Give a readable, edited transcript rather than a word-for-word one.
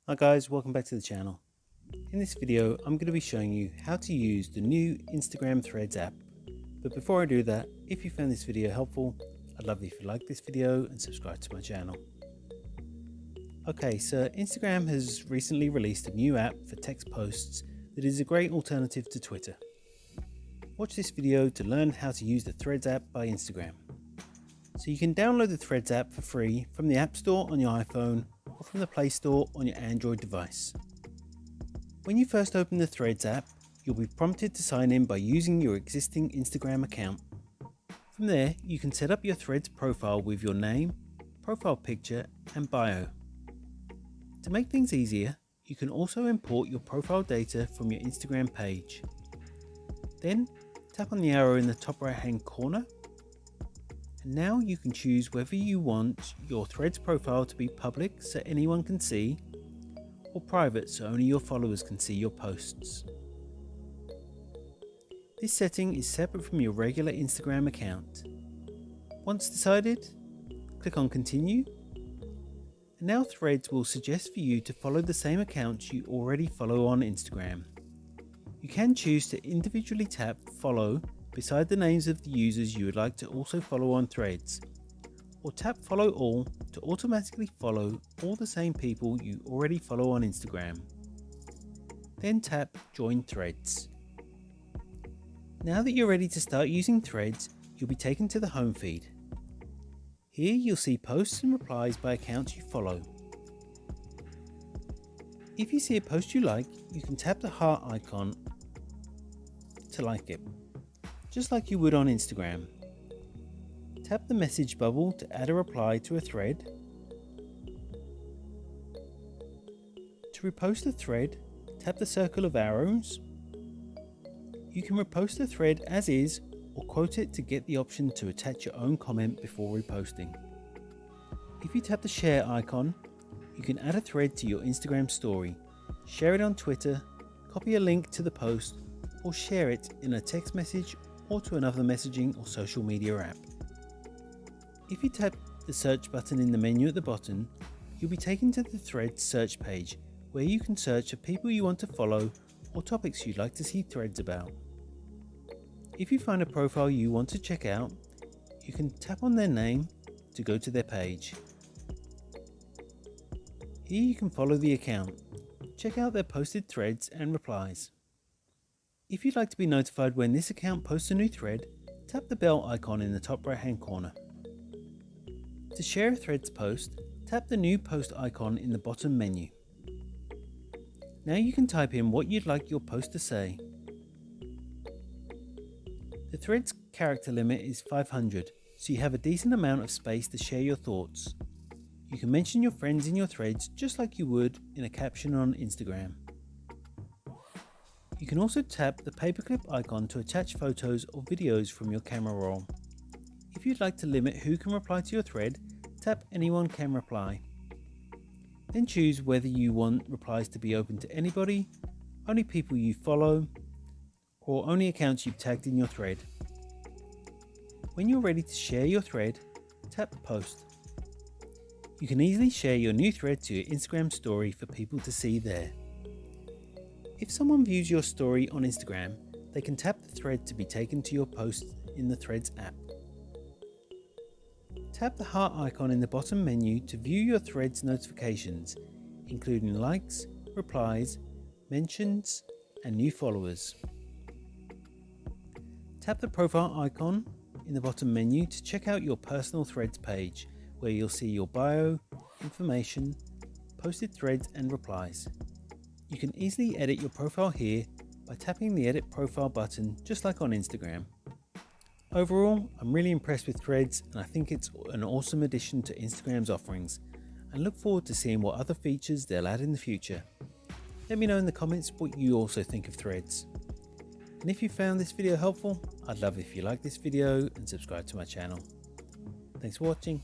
Hi guys, welcome back to the channel. In this video, I'm going to be showing you how to use the new Instagram Threads app. But before I do that, if you found this video helpful, I'd love it if you like this video and subscribe to my channel. Okay, so Instagram has recently released a new app for text posts that is a great alternative to Twitter. Watch this video to learn how to use the Threads app by Instagram. So you can download the Threads app for free from the App Store on your iPhone or from the Play Store on your Android device. When you first open the Threads app, you'll be prompted to sign in by using your existing Instagram account. From there, you can set up your Threads profile with your name, profile picture, and bio. To make things easier, you can also import your profile data from your Instagram page. Then, tap on the arrow in the top right hand corner. And now you can choose whether you want your Threads profile to be public so anyone can see, or private so only your followers can see your posts. This setting is separate from your regular Instagram account. Once decided, click on Continue. And now Threads will suggest for you to follow the same accounts you already follow on Instagram. You can choose to individually tap Follow beside the names of the users you would like to also follow on Threads, or tap Follow All to automatically follow all the same people you already follow on Instagram. Then tap Join Threads. Now that you're ready to start using Threads, you'll be taken to the home feed. Here you'll see posts and replies by accounts you follow. If you see a post you like, you can tap the heart icon to like it, just like you would on Instagram. Tap the message bubble to add a reply to a thread. To repost a thread, tap the circle of arrows. You can repost the thread as is or quote it to get the option to attach your own comment before reposting. If you tap the share icon, you can add a thread to your Instagram story, share it on Twitter, copy a link to the post, or share it in a text message or to another messaging or social media app. If you tap the search button in the menu at the bottom, you'll be taken to the Threads search page where you can search for people you want to follow or topics you'd like to see threads about. If you find a profile you want to check out, you can tap on their name to go to their page. Here you can follow the account, check out their posted threads and replies. If you'd like to be notified when this account posts a new thread, tap the bell icon in the top right hand corner. To share a Threads post, tap the new post icon in the bottom menu. Now you can type in what you'd like your post to say. The Threads character limit is 500, so you have a decent amount of space to share your thoughts. You can mention your friends in your threads just like you would in a caption on Instagram. You can also tap the paperclip icon to attach photos or videos from your camera roll. If you'd like to limit who can reply to your thread, tap Anyone Can Reply. Then choose whether you want replies to be open to anybody, only people you follow, or only accounts you've tagged in your thread. When you're ready to share your thread, tap Post. You can easily share your new thread to your Instagram story for people to see there. If someone views your story on Instagram, they can tap the thread to be taken to your post in the Threads app. Tap the heart icon in the bottom menu to view your Threads notifications, including likes, replies, mentions, and new followers. Tap the profile icon in the bottom menu to check out your personal Threads page, where you'll see your bio, information, posted threads, and replies. You can easily edit your profile here by tapping the Edit Profile button, just like on Instagram. Overall, I'm really impressed with Threads, and I think it's an awesome addition to Instagram's offerings, and look forward to seeing what other features they'll add in the future. Let me know in the comments what you also think of Threads. And if you found this video helpful, I'd love it if you like this video and subscribe to my channel. Thanks for watching.